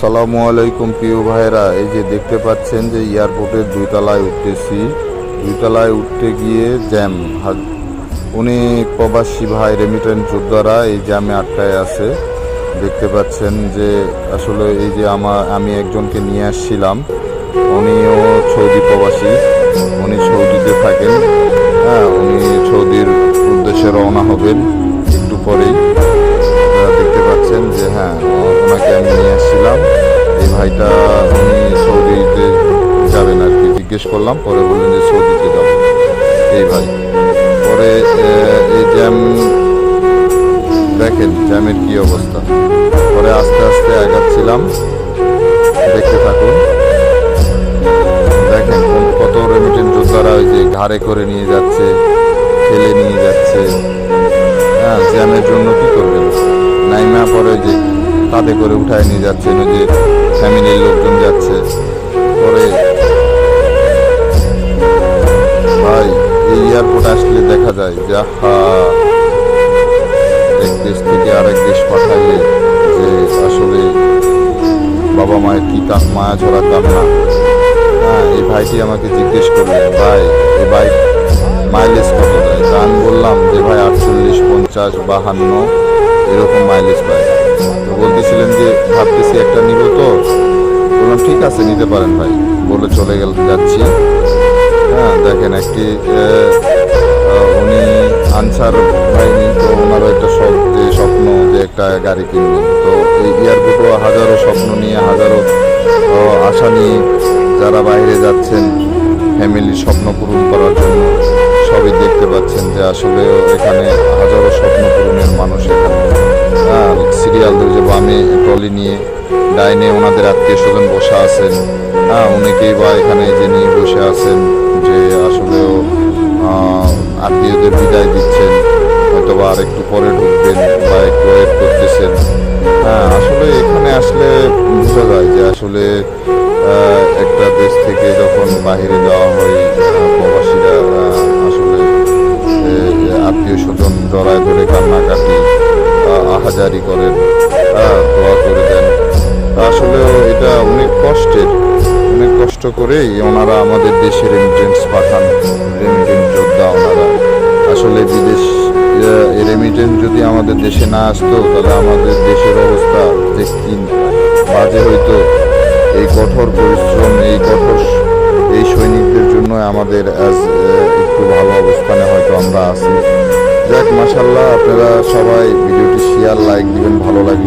আসসালামু আলাইকুম প্রিয় ভাইরা, এই যে দেখতে পাচ্ছেন যে এয়ারপোর্টের 2 তলায় উঠতেছি। 2 তলায় উঠতে গিয়ে জ্যাম। অনেক প্রবাসী ভাই রেমিটেন্স যোদ্ধারা এই জ্যামে আটকায় আছে। দেখতে পাচ্ছেন যে আসলে এই যে আমি একজনকে নিয়ে আসছিলাম, উনিও সৌদি প্রবাসী, উনি সৌদিতে থাকেন। উনি সৌদির উদ্দেশ্যে রওনা হবেন একটু পরেই। দেখতে পাচ্ছেন যে ওনাকে আমি নিয়ে আসছিলাম। এই ভাইটা উনি সৌদিতে যাবেন আর কি, জিজ্ঞেস করলাম, পরে বললেন যে সৌদিতে যাবো এই ভাই। পরে এই জ্যাম দেখেন, জ্যামের কি অবস্থা। পরে আস্তে আস্তে আগাচ্ছিলাম, দেখতে থাকুন। দেখেন কত রেমিটেন্স যোদ্ধারা ওই যে ঘাড়ে করে নিয়ে যাচ্ছে, ঠেলে নিয়ে যাচ্ছে। জ্যামের জন্য কি করবেন, নাইমা পরে যে কাঁধে করে উঠায় নিয়ে যাচ্ছেন, ওই যে ফ্যামিলির লোকজন যাচ্ছে। পরে ভাই এই এয়ারপোর্ট আসলে দেখা যায় যে এক দেশ থেকে আরেক দেশ পাঠাইলে যে আসলে বাবা মায়ের কি মায়া ঝরা কান্না। এই ভাইটি আমাকে জিজ্ঞেস করলেন, ভাই এই বাইক মাইলেজ কত দেয়? তা আমি বললাম যে ভাই 48, 50, 52 এরকম মাইলেজ পায়। তো বলতেছিলেন যে ভাবতেছি একটা নিব, তো বললাম ঠিক আছে নিতে পারেন ভাই, বলে চলে যাচ্ছি। দেখেন একটি উনি আনসার বাহিনী, তো ওনারও একটা স্বপ্ন যে একটা গাড়ি কিনবেন। তো এই এয়ারপোর্টও হাজারো স্বপ্ন নিয়ে, হাজারো আশা নিয়ে যারা বাইরে যাচ্ছেন ফ্যামিলির স্বপ্ন পূরণ করার জন্য, সবই দেখতে পাচ্ছেন যে আসলে এখানে হাজারো স্বপ্ন পূরণের মানুষ এখানে সিরিয়াল ধরে যে বামে ট্রলি নিয়ে, ডাইনে ওনাদের আত্মীয় স্বজন বসে আছেন। অনেকেই বা এখানে যে নিয়ে বসে আছেন যে আসলেও আত্মীয়দের বিদায় দিচ্ছেন, হয়তো বা আর একটু পরে ঢুকবেন বা একটু ওয়েট করতেছেন। আসলে এখানে আসলে বোঝা যায় যে আসলে একটা দেশ থেকে যখন বাহিরে যাওয়া হয়, প্রবাসীরা আসলে আত্মীয় স্বজন জড়ায় ধরে কান্নাকাটি আহাজারি করেন, দোয়া করে দেন। আসলে এটা অনেক কষ্ট করেই ওনারা আমাদের দেশে রেমিটেন্স পাঠান। রেমিটেন্স যোদ্ধা ওনারা আসলে বিদেশ, রেমিটেন্স যদি আমাদের দেশে না আসতো তাহলে আমাদের দেশের অবস্থা যে কি বাজে হইতো। এই কঠোর পরিশ্রম, এই সৈনিকদের জন্য আমাদের একটু ভালো অবস্থানে হয়তো আমরা আছি। যাক, মাশাআল্লাহ, আপনারা সবাই ভিডিওটি শেয়ার, লাইক দিবেন ভালো লাগবে।